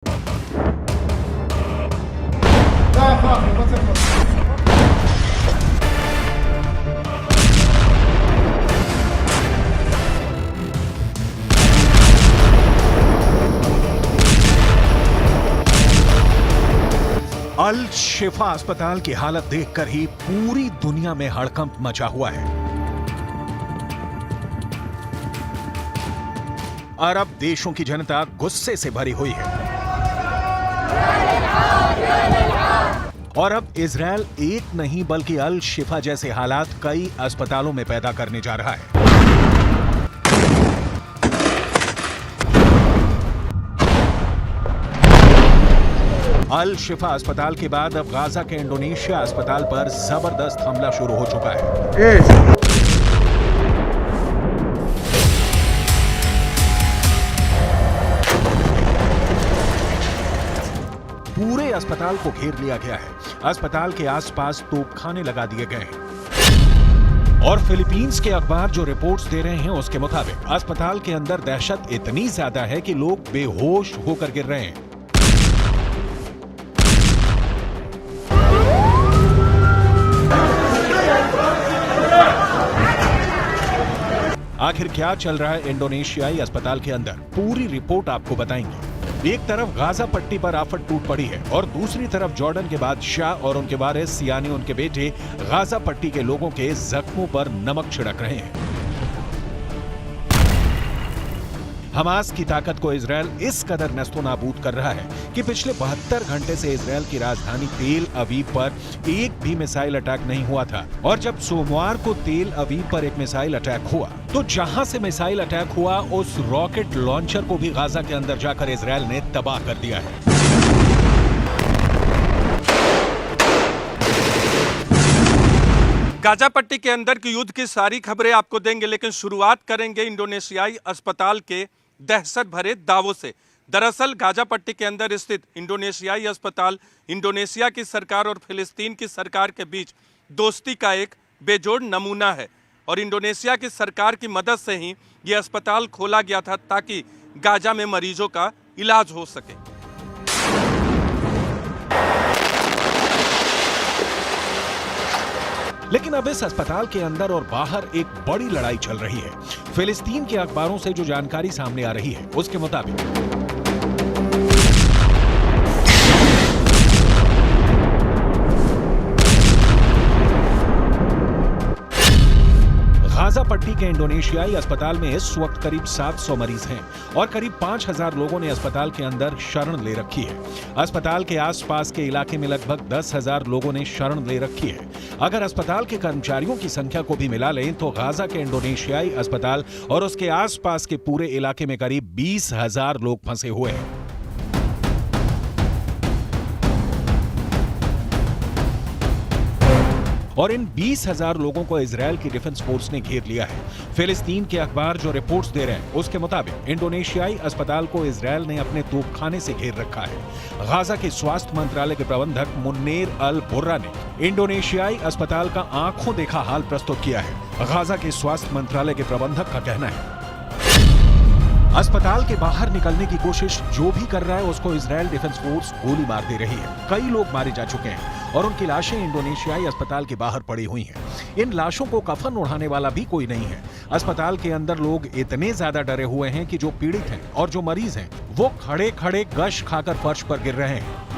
अल शिफा अस्पताल की हालत देखकर ही पूरी दुनिया में हड़कंप मचा हुआ है। अरब देशों की जनता गुस्से से भरी हुई है और अब इजरायल एक नहीं बल्कि अल शिफा जैसे हालात कई अस्पतालों में पैदा करने जा रहा है। अल शिफा अस्पताल के बाद अब गाजा के इंडोनेशिया अस्पताल पर जबरदस्त हमला शुरू हो चुका है। पूरे अस्पताल को घेर लिया गया है। अस्पताल के आसपास तोपखाने लगा दिए गए हैं और फिलीपींस के अखबार जो रिपोर्ट्स दे रहे हैं उसके मुताबिक अस्पताल के अंदर दहशत इतनी ज्यादा है कि लोग बेहोश होकर गिर रहे हैं। आखिर क्या चल रहा है इंडोनेशियाई अस्पताल के अंदर, पूरी रिपोर्ट आपको बताएंगे। एक तरफ गाजा पट्टी पर आफत टूट पड़ी है और दूसरी तरफ जॉर्डन के बादशाह और उनके वारिस यानी उनके बेटे गाजा पट्टी के लोगों के जख्मों पर नमक छिड़क रहे हैं। हमास की ताकत को इजरायल इस कदर नस्तोनाबूद कर रहा है कि पिछले 72 घंटे से इजरायल की राजधानी तेल अवीव पर एक भी मिसाइल अटैक नहीं हुआ था। और जब सोमवार को तेल अवीव पर एक मिसाइल अटैक हुआ तो जहां से मिसाइल अटैक हुआ उस रॉकेट लॉन्चर को भी गाजा के अंदर जाकर इजरायल ने तबाह कर दिया है। गाजा पट्टी के अंदर की युद्ध की सारी खबरें आपको देंगे, लेकिन शुरुआत करेंगे इंडोनेशियाई अस्पताल के दहशत भरे दावों से। दरअसल गाजा पट्टी के अंदर स्थित इंडोनेशियाई अस्पताल इंडोनेशिया की सरकार और फिलिस्तीन की सरकार के बीच दोस्ती का एक बेजोड़ नमूना है और इंडोनेशिया की सरकार की मदद से ही ये अस्पताल खोला गया था ताकि गाजा में मरीजों का इलाज हो सके। लेकिन अब इस अस्पताल के अंदर और बाहर एक बड़ी लड़ाई चल रही है। फिलिस्तीन के अखबारों से जो जानकारी सामने आ रही है उसके मुताबिक गाजा पट्टी के इंडोनेशियाई अस्पताल में इस वक्त करीब 700 मरीज हैं और करीब 5000 लोगों ने अस्पताल के अंदर शरण ले रखी है। अस्पताल के आसपास के इलाके में लगभग 10,000 लोगों ने शरण ले रखी है। अगर अस्पताल के कर्मचारियों की संख्या को भी मिला लें तो गाजा के इंडोनेशियाई अस्पताल और उसके आसपास के पूरे इलाके में करीब 20,000 लोग फंसे हुए हैं। और इन 20,000 लोगों को इजरायल की डिफेंस फोर्स ने घेर लिया है। फिलिस्तीन के अखबार जो रिपोर्ट्स दे रहे हैं उसके मुताबिक इंडोनेशियाई अस्पताल को इजरायल ने अपने तोपखाने से घेर रखा है। गाजा के स्वास्थ्य मंत्रालय के प्रबंधक मुन्नेर अल बुर्रा ने इंडोनेशियाई अस्पताल का आंखों देखा हाल प्रस्तुत किया है। गाजा के स्वास्थ्य मंत्रालय के प्रबंधक का कहना है अस्पताल के बाहर निकलने की कोशिश जो भी कर रहा है उसको इजरायल डिफेंस फोर्स गोली मार दे रही है। कई लोग मारे जा चुके हैं और उनकी लाशें इंडोनेशियाई अस्पताल के बाहर पड़ी हुई हैं। इन लाशों को कफन ओढ़ाने वाला भी कोई नहीं है। अस्पताल के अंदर लोग इतने ज्यादा डरे हुए हैं कि जो पीड़ित हैं और जो मरीज हैं वो खड़े खड़े गश खाकर फर्श पर गिर रहे हैं।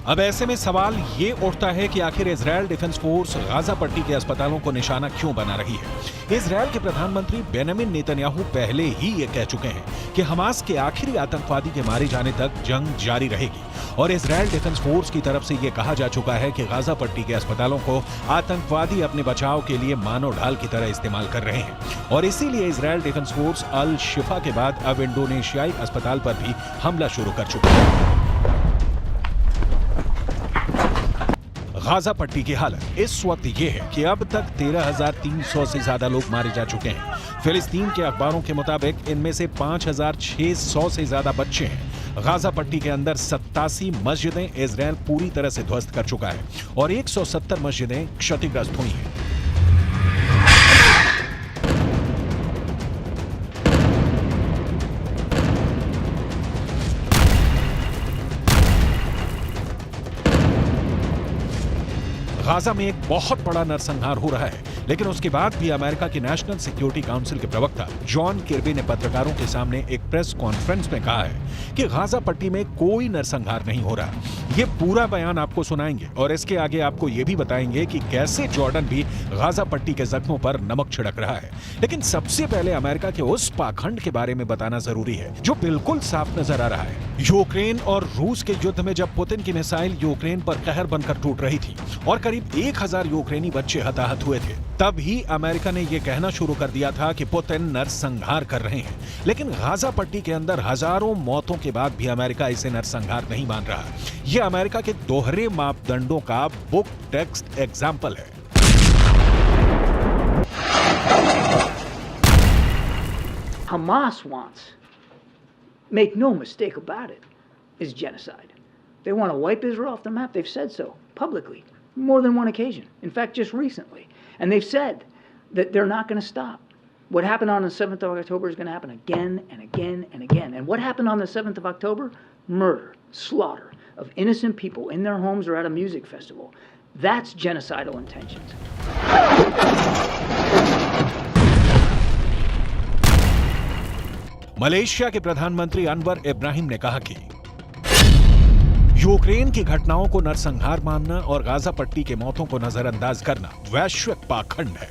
अब ऐसे में सवाल ये उठता है कि आखिर इजरायल डिफेंस फोर्स गाजा पट्टी के अस्पतालों को निशाना क्यों बना रही है। इजरायल के प्रधानमंत्री बेंजामिन नेतन्याहू पहले ही ये कह चुके हैं कि हमास के आखिरी आतंकवादी के मारे जाने तक जंग जारी रहेगी और इजरायल डिफेंस फोर्स की तरफ से ये कहा जा चुका है कि गाजा पट्टी के अस्पतालों को आतंकवादी अपने बचाव के लिए मानव ढाल की तरह इस्तेमाल कर रहे हैं और इसीलिए इजरायल डिफेंस फोर्स अल शिफा के बाद अब इंडोनेशियाई अस्पताल पर भी हमला शुरू कर चुका है। गाजा पट्टी की हालत इस वक्त ये है कि अब तक 13,300 से ज्यादा लोग मारे जा चुके हैं। फिलिस्तीन के अखबारों के मुताबिक इनमें से 5,600 से ज्यादा बच्चे हैं। गाजा पट्टी के अंदर 87 मस्जिदें इजरायल पूरी तरह से ध्वस्त कर चुका है और 170 मस्जिदें क्षतिग्रस्त हुई हैं। गाजा में एक बहुत बड़ा नरसंहार हो रहा है, लेकिन उसके बाद भी अमेरिका के नेशनल सिक्योरिटी काउंसिल के प्रवक्ता जॉन किर्बी ने पत्रकारों के सामने एक प्रेस कॉन्फ्रेंस में कहा है कि गाजा पट्टी में कोई नरसंहार नहीं हो रहा। ये पूरा बयान आपको सुनाएंगे और इसके आगे आपको ये भी बताएंगे कि कैसे जॉर्डन भी गाजा पट्टी के जख्मों पर नमक छिड़क रहा है। लेकिन सबसे पहले अमेरिका के उस पाखंड के बारे में बताना जरूरी है जो बिल्कुल साफ नजर आ रहा है। यूक्रेन और रूस के युद्ध में जब पुतिन की मिसाइल यूक्रेन पर कहर बनकर टूट रही थी और करीब 1000 यूक्रेनी बच्चे हताहत हुए थे, तब ही अमेरिका ने यह कहना शुरू कर दिया था कि पुतिन नरसंहार कर रहे हैं। लेकिन गाजा पट्टी के अंदर हजारों मौतों के बाद भी अमेरिका इसे नरसंहार नहीं मान रहा। यह अमेरिका के दोहरे मापदंडों का बुक टेक्स्ट एग्जाम्पल है। Hamas wants, make no mistake about it, is genocide. They want to wipe Israel off the map. They've said so publicly, more than one occasion. In fact, just recently. And they've said that they're not going to stop. What happened on the 7th of October is going to happen again and again and again. And what happened on the 7th of October? Murder, slaughter of innocent people in their homes or at a music festival. That's genocidal intentions. Malaysia के प्रधानमंत्री अनवर इब्राहिम ने कहा कि Ukraine की घटनाओं को नरसंहार मानना और गाजा पट्टी के मौतों को नजरअंदाज करना वैश्विक पाखंड है।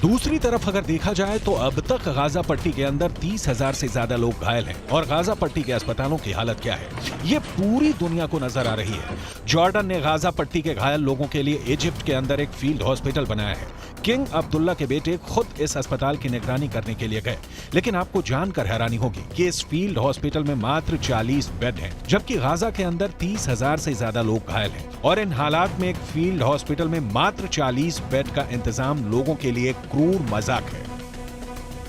दूसरी तरफ अगर देखा जाए तो अब तक गाजा पट्टी के अंदर 30,000 से ज्यादा लोग घायल हैं और गाजा पट्टी के अस्पतालों की हालत क्या है, ये पूरी दुनिया को नजर आ रही है। जॉर्डन ने गाजा पट्टी के घायल लोगों के लिए इजिप्ट के अंदर एक फील्ड हॉस्पिटल बनाया है। किंग अब्दुल्ला के बेटे खुद इस अस्पताल की निगरानी करने के लिए गए, लेकिन आपको जानकर हैरानी होगी कि इस फील्ड हॉस्पिटल में मात्र 40 बेड हैं, जबकि गाजा के अंदर 30,000 से ज्यादा लोग घायल हैं। और इन हालात में एक फील्ड हॉस्पिटल में मात्र 40 बेड का इंतजाम लोगों के लिए क्रूर मजाक है।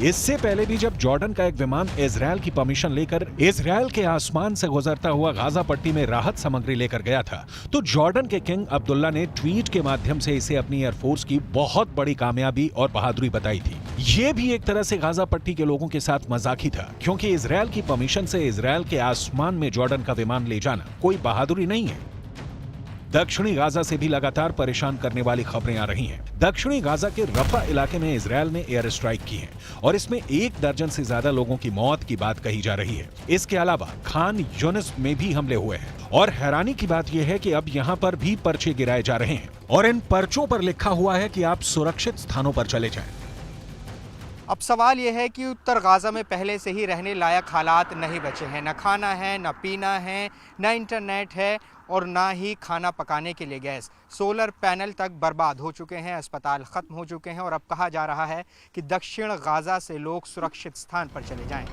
इससे पहले भी जब जॉर्डन का एक विमान इजरायल की परमिशन लेकर इजरायल के आसमान से गुजरता हुआ गाजा पट्टी में राहत सामग्री लेकर गया था, तो जॉर्डन के किंग अब्दुल्ला ने ट्वीट के माध्यम से इसे अपनी एयरफोर्स की बहुत बड़ी कामयाबी और बहादुरी बताई थी। ये भी एक तरह से गाजा पट्टी के लोगों के साथ मजाक ही था, क्योंकि इजरायल की परमिशन से इजरायल के आसमान में जॉर्डन का विमान ले जाना कोई बहादुरी नहीं है। दक्षिणी गाजा से भी लगातार परेशान करने वाली खबरें आ रही हैं। दक्षिणी गाजा के रफा इलाके में इजरायल ने एयर स्ट्राइक की है और इसमें 1 दर्जन से ज्यादा लोगों की मौत की बात कही जा रही है। इसके अलावा खान यूनिस में भी हमले हुए हैं और हैरानी की बात यह है कि अब यहाँ पर भी पर्चे गिराए जा रहे हैं और इन पर्चों पर लिखा हुआ है कि आप सुरक्षित स्थानों पर चले जाएं। अब सवाल यह है कि उत्तर गाज़ा में पहले से ही रहने लायक हालात नहीं बचे हैं। न खाना है, न पीना है, न इंटरनेट है और ना ही खाना पकाने के लिए गैस। सोलर पैनल तक बर्बाद हो चुके हैं, अस्पताल ख़त्म हो चुके हैं और अब कहा जा रहा है कि दक्षिण गाज़ा से लोग सुरक्षित स्थान पर चले जाएं।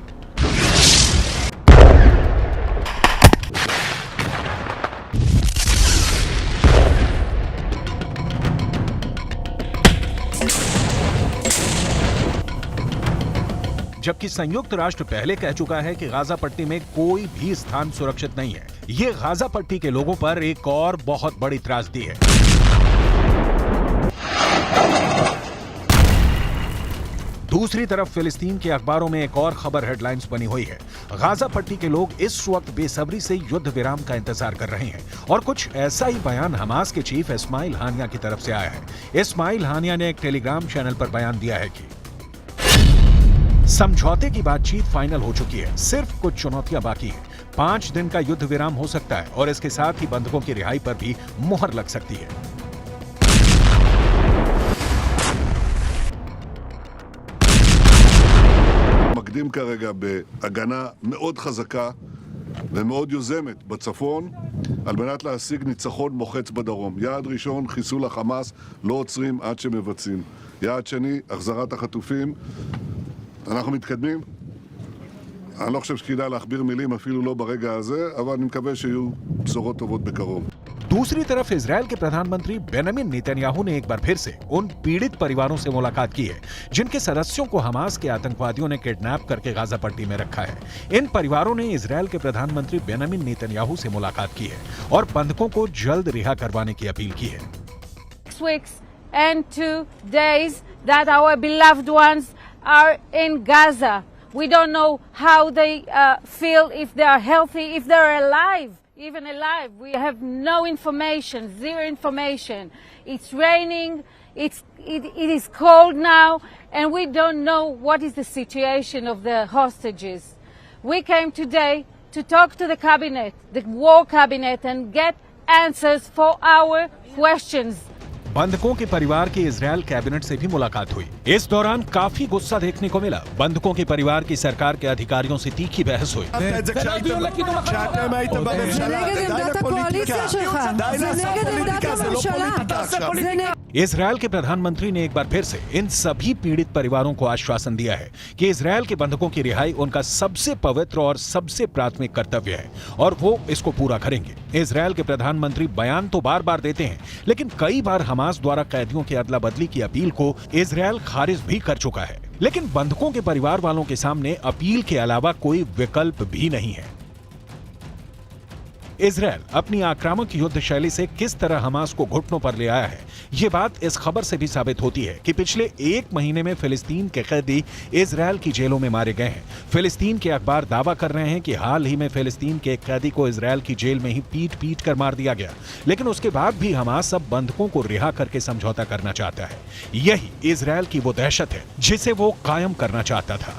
जबकि संयुक्त राष्ट्र पहले कह चुका है कि गाजा पट्टी में कोई भी स्थान सुरक्षित नहीं है। ये गाजा पट्टी के लोगों पर एक और बहुत बड़ी त्रासदी है। दूसरी तरफ फिलिस्तीन के अखबारों में एक और खबर हेडलाइंस बनी हुई है। गाजा पट्टी के लोग इस वक्त बेसब्री से युद्ध विराम का इंतजार कर रहे हैं और कुछ ऐसा ही बयान हमास के चीफ इस्माइल हानिया की तरफ से आया है। इस्माइल हानिया ने एक टेलीग्राम चैनल पर बयान दिया है कि समझौते की बातचीत फाइनल हो चुकी है, सिर्फ कुछ चुनौतियां बाकी हैं। 5 दिन का युद्ध विराम हो सकता है और इसके साथ ही बंधकों की रिहाई पर भी मुहर लग सकती है। מקדים כרגע בהגנה מאוד חזקה ומאוד יוזמת בצפון על מנת להשיג ניצחון מוחץ בדרום. יעד ראשון, חיסול החמאס, לא עוצרים עד שמבצעים. יעד שני, החזרת החטופים. אנחנו מתקדמים. אני לא חושב שכדאי להכביר מילים אפילו לא ברגע הזה, אבל אני מקווה שיהיו בשורות טובות בקרוב. दूसरी तरफ इजरायल के प्रधानमंत्री बेंजामिन नेतन्याहू ने एक बार फिर से उन पीड़ित परिवारों से मुलाकात की है जिनके सदस्यों को हमास के आतंकवादियों ने किडनैप करके गाजा पट्टी में रखा है। इन परिवारों ने इजरायल के प्रधानमंत्री बेंजामिन नेतन्याहू से मुलाकात की है और बंधकों को जल्द रिहा करवाने की अपील की है। 6 weeks and 2 days that our beloved ones are in Gaza. We don't know how they feel, if they are healthy, if they're alive. Even alive, we have no information, zero information. It's raining, it is cold now, and we don't know what is the situation of the hostages. We came today to talk to the cabinet, the war cabinet, and get answers for our questions. बंधकों के परिवार की Israel cabinet से भी मुलाकात हुई। इस दौरान काफी गुस्सा देखने को मिला। बंधकों के परिवार की सरकार के अधिकारियों से तीखी बहस हुई। इजरायल के प्रधानमंत्री ने एक बार फिर से इन सभी पीड़ित परिवारों को आश्वासन दिया है कि इजरायल के बंधकों की रिहाई उनका सबसे पवित्र और सबसे प्राथमिक कर्तव्य है और वो इसको पूरा करेंगे। इजरायल के प्रधानमंत्री बयान तो बार बार देते हैं, लेकिन कई बार हमास द्वारा कैदियों की अदला बदली की अपील को इजरायल खारिज भी कर चुका है। लेकिन बंधकों के परिवार वालों के सामने अपील के अलावा कोई विकल्प भी नहीं है। इजरायल अपनी आक्रामक युद्ध शैली से किस तरह हमास को घुटनों पर ले आया है, ये बात इस खबर से भी साबित होती है कि पिछले 1 महीने में फिलिस्तीन के कैदी इजरायल की जेलों में मारे गए हैं। फिलिस्तीन के अखबार दावा कर रहे हैं कि हाल ही में फिलिस्तीन के एक कैदी को इजरायल की जेल में ही पीट कर मार दिया गया, लेकिन उसके बाद भी हमास सब बंधकों को रिहा करके समझौता करना चाहता है। यही इजरायल की वो दहशत है जिसे वो कायम करना चाहता था।